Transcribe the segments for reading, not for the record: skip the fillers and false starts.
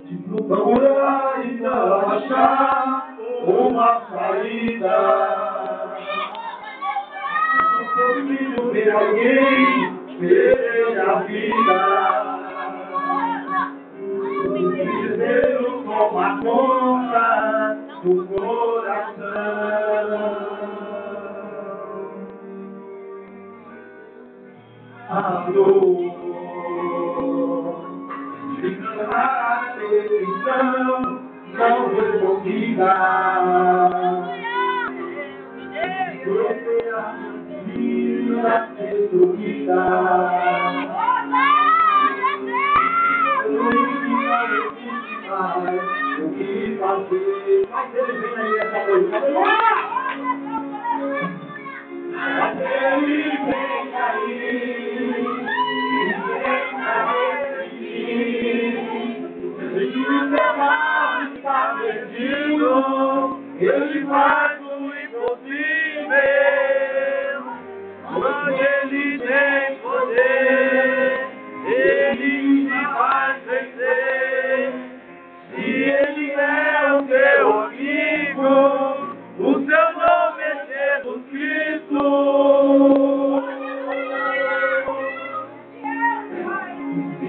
te procurar e não achar uma saída. Sou filho de alguém, ver a vida. Desespero toma conta do coração. A dor de cantar petição não respondida. Proteger a vida destruída. O que fazer? Mas ele vem aí essa coisa. Ele vem aí. Se o seu mal está perdido, ele faz o impossível. Quando ele tem poder, ele te faz vencer. Se ele é o teu amigo, o seu nome é Jesus Cristo.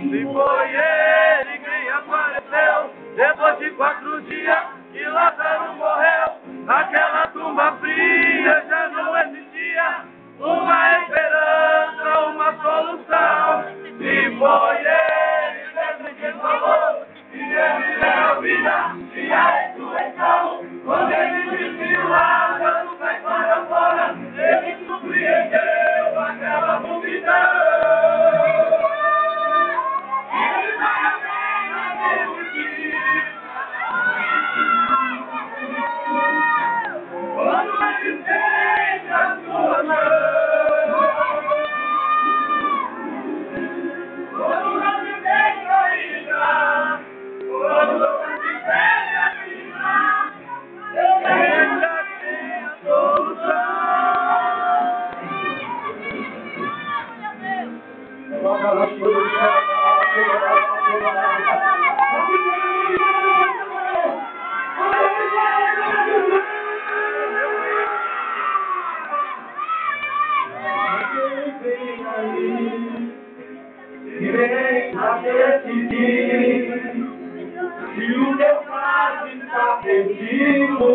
Se foi ele quem apareceu, depois de 4 dias que Lázaro morreu, naquela tumba fria já não existia uma esperança, uma solução. Se foi ele mesmo quem falou, e ele é a vida e a ressurreição. Quando ele disse Lázaro sai para fora, ele surpreendeu aquela multidão. Ele vai além da medicina. Quando ele estende a sua mão, quando não me deixa ainda, quando não me deixa ainda, ele já tem a solução. Vem a decidir. Se o teu caso está perdido,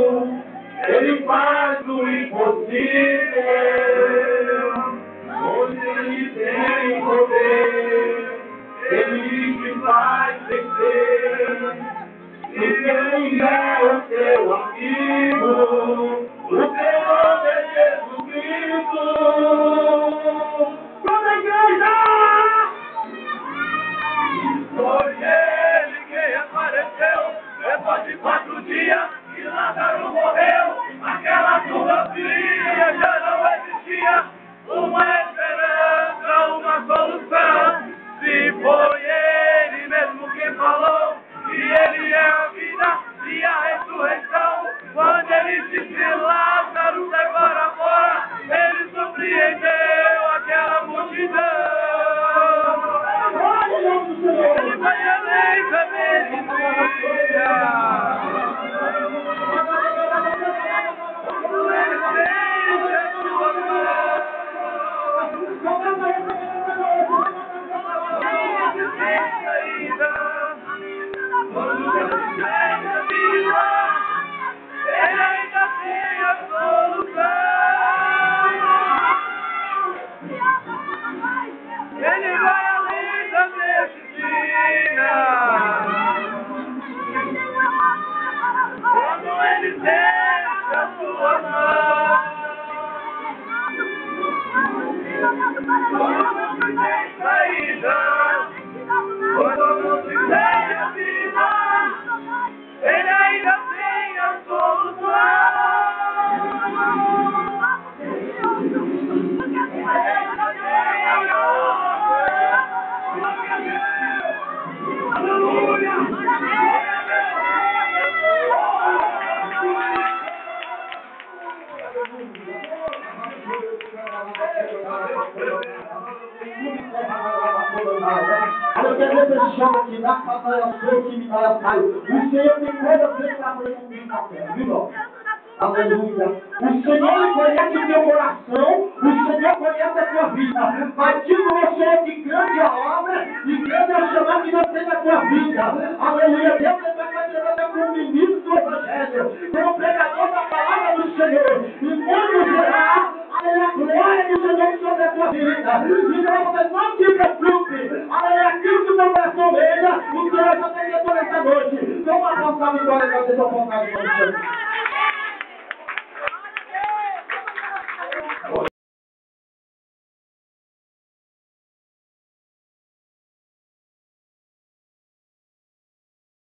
ele faz o impossível. Onde ele tem poder, ele te faz vencer. Se quem é o teu amigo, o teu nome é Jesus Cristo. Toda a igreja! Foi ele quem apareceu, depois de 4 dias que Lázaro morreu. Aquela tumba fria já não existia uma esperança, uma solução. Se foi ele mesmo quem falou, que ele é a vida e a ressurreição. Quando ele disse Lázaro sai para fora, ele surpreendeu aquela multidão. Ele vai além da medicina. Quando ele estende a sua mão, quando ele estende a vida, ele ainda tem a solução. Ele vai além da medicina. O Senhor tem coisas que está fazendo na terra, viu, irmão? Aleluia. O Senhor conhece o teu coração, o Senhor conhece a tua vida. Mas digo ao Senhor que grande é a obra e grande é o chamado que Deus tem na tua vida. Aleluia. Deus vai fazer até como ministro do Evangelho, como pregador da palavra do Senhor. E quando verá, aleluia, a glória do Senhor sobre a tua vida. Então você não se preocupe. Aleluia, aquilo que o teu coração veja, o Senhor já tem que toda essa noite. Vamos avançar a vitória da sua vontade, Senhor.